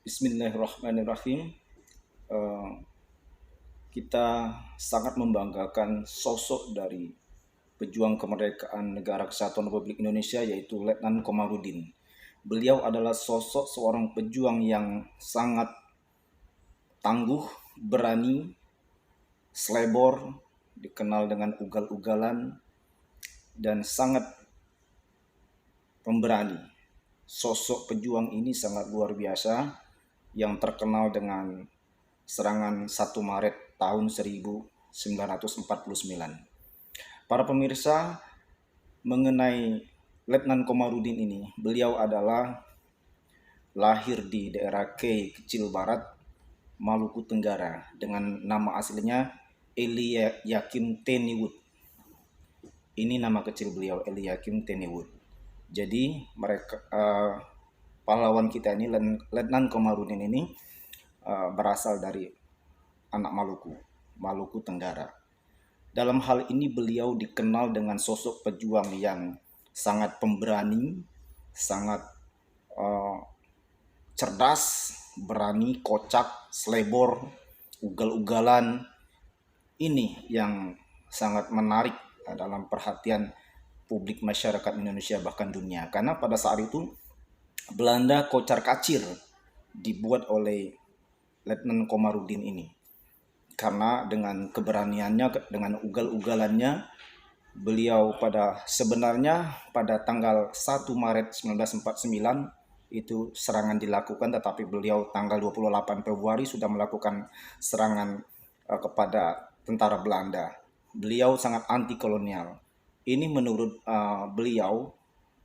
Bismillahirrahmanirrahim. Eh, kita sangat membanggakan sosok dari pejuang kemerdekaan Negara Kesatuan Republik Indonesia yaitu Letnan Komarudin. Beliau adalah sosok seorang pejuang yang sangat tangguh, berani, selebor, dikenal dengan ugal-ugalan dan sangat pemberani. Sosok pejuang ini sangat luar biasa yang terkenal dengan serangan 1 Maret tahun 1949. Para pemirsa, mengenai Letnan Komarudin ini, beliau adalah lahir di daerah Kei Kecil Barat, Maluku Tenggara, dengan nama aslinya Eli Yakin Teniwood. Ini nama kecil beliau, Eli Yakin Teniwood. Jadi pahlawan kita ini, Letnan Komarudin ini berasal dari anak Maluku Tenggara. Dalam hal ini beliau dikenal dengan sosok pejuang yang sangat pemberani, sangat cerdas, berani, kocak, selebor, ugal-ugalan. Ini yang sangat menarik dalam perhatian publik masyarakat Indonesia bahkan dunia. Karena pada saat itu Belanda kocar-kacir dibuat oleh Letnan Komarudin ini. Karena dengan keberaniannya, dengan ugal-ugalannya, beliau sebenarnya pada tanggal 1 Maret 1949 itu serangan dilakukan, tetapi beliau tanggal 28 Februari sudah melakukan serangan kepada tentara Belanda. Beliau sangat anti kolonial. Ini menurut beliau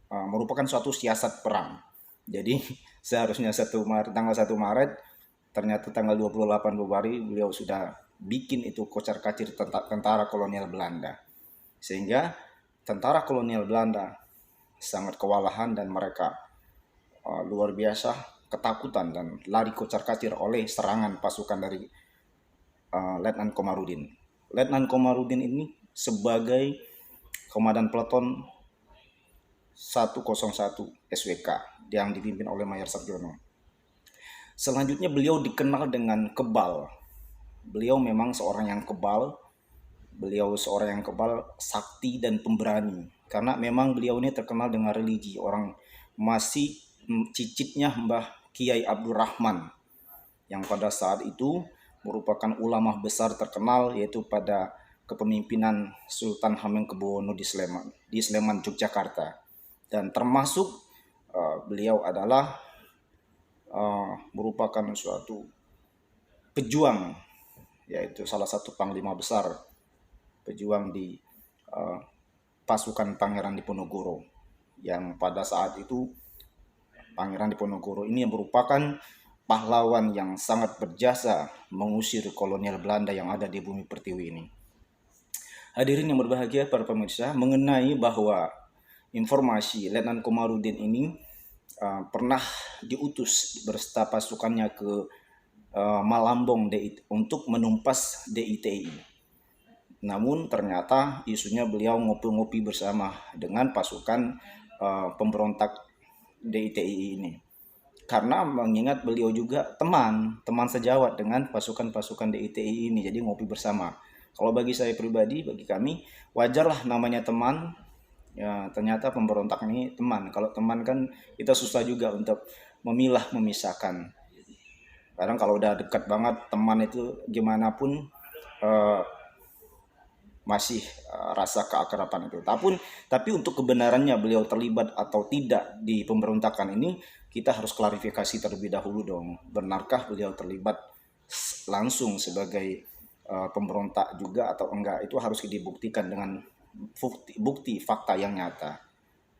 merupakan suatu siasat perang. Jadi seharusnya tanggal 1 Maret, ternyata tanggal 28 Februari beliau sudah bikin itu kocar-kacir tentara kolonial Belanda. Sehingga tentara kolonial Belanda sangat kewalahan dan mereka luar biasa ketakutan dan lari kocar-kacir oleh serangan pasukan dari Letnan Komarudin. Letnan Komarudin ini sebagai Komandan Peleton 101 SWK yang dipimpin oleh Mayor Sarjono. Selanjutnya beliau dikenal dengan kebal. Beliau memang seorang yang kebal. Beliau seorang yang kebal, sakti dan pemberani. Karena memang beliau ini terkenal dengan religi. Orang masih cicitnya Mbah Kiai Abdurrahman yang pada saat itu merupakan ulama besar terkenal, yaitu pada kepemimpinan Sultan Hamengkubuwono di Sleman, Yogyakarta. Dan termasuk beliau adalah merupakan suatu pejuang, yaitu salah satu panglima besar pejuang di pasukan Pangeran Diponegoro, yang pada saat itu Pangeran Diponegoro ini yang merupakan pahlawan yang sangat berjasa mengusir kolonial Belanda yang ada di bumi pertiwi ini. Hadirin yang berbahagia, para pemirsa, mengenai bahwa informasi Letnan Komarudin ini pernah diutus berserta pasukannya ke Malambong untuk menumpas DITI. Namun ternyata isunya beliau ngopi-ngopi bersama dengan pasukan pemberontak DITI ini. Karena mengingat beliau juga teman sejawat dengan pasukan-pasukan DITI ini, jadi ngopi bersama. Kalau bagi saya pribadi, bagi kami, wajarlah namanya teman. Ya, ternyata pemberontak ini teman. Kalau teman kan kita susah juga untuk memisahkan. Kadang kalau udah dekat banget teman itu gimana pun masih rasa keakraban itu. Tapi untuk kebenarannya beliau terlibat atau tidak di pemberontakan ini, kita harus klarifikasi terlebih dahulu dong. Benarkah beliau terlibat langsung sebagai pemberontak juga atau enggak? Itu harus dibuktikan dengan bukti fakta yang nyata.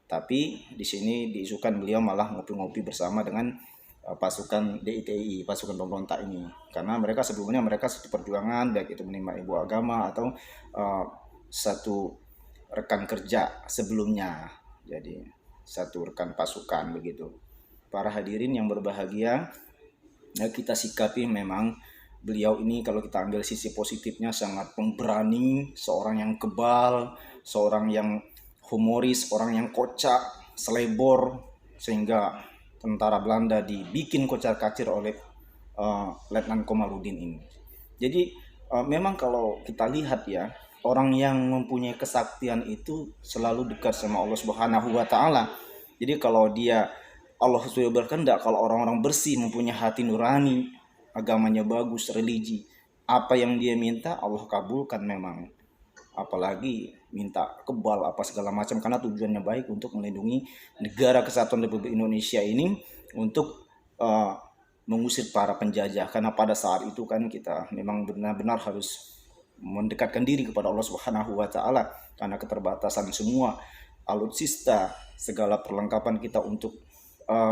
Tapi di sini diisukan beliau malah ngopi-ngopi bersama dengan pasukan DITI, pasukan pemberontak ini. Karena sebelumnya mereka satu perjuangan, baik itu menimba ibu agama atau satu rekan kerja sebelumnya. Jadi satu rekan pasukan begitu. Para hadirin yang berbahagia, ya kita sikapi memang beliau ini kalau kita ambil sisi positifnya sangat pemberani, seorang yang kebal, seorang yang humoris, orang yang kocak, selebor, sehingga tentara Belanda dibikin kocar-kacir oleh Letnan Komarudin ini. Jadi memang kalau kita lihat ya, orang yang mempunyai kesaktian itu selalu dekat sama Allah Subhanahu wa taala. Jadi kalau dia, Allah sudah berkehendak kalau orang-orang bersih, mempunyai hati nurani, agamanya bagus, religi, apa yang dia minta Allah kabulkan memang. Apalagi minta kebal apa segala macam, karena tujuannya baik untuk melindungi negara kesatuan Republik Indonesia ini untuk uh, mengusir para penjajah. Karena pada saat itu kan kita memang benar-benar harus mendekatkan diri kepada Allah Subhanahu wa taala karena keterbatasan semua alutsista, segala perlengkapan kita untuk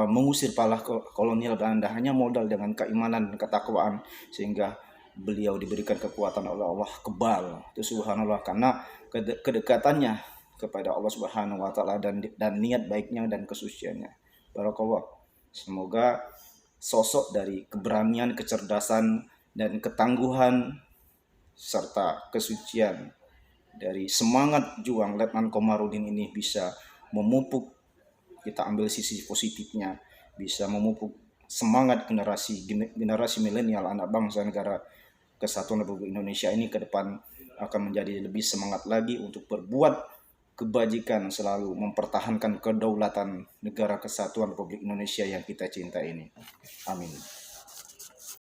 mengusir para kolonial Belanda hanya modal dengan keimanan dan ketakwaan, sehingga beliau diberikan kekuatan oleh Allah kebal. Itu subhanallah, karena kedekatannya kepada Allah Subhanahu wa taala dan niat baiknya dan kesuciannya. Barakallah. Semoga sosok dari keberanian, kecerdasan dan ketangguhan serta kesucian dari semangat juang Letnan Komarudin ini bisa memupuk, kita ambil sisi positifnya, bisa memupuk semangat generasi milenial anak bangsa negara kesatuan Republik Indonesia ini ke depan akan menjadi lebih semangat lagi untuk berbuat kebajikan, selalu mempertahankan kedaulatan negara kesatuan Republik Indonesia yang kita cinta ini. Amin.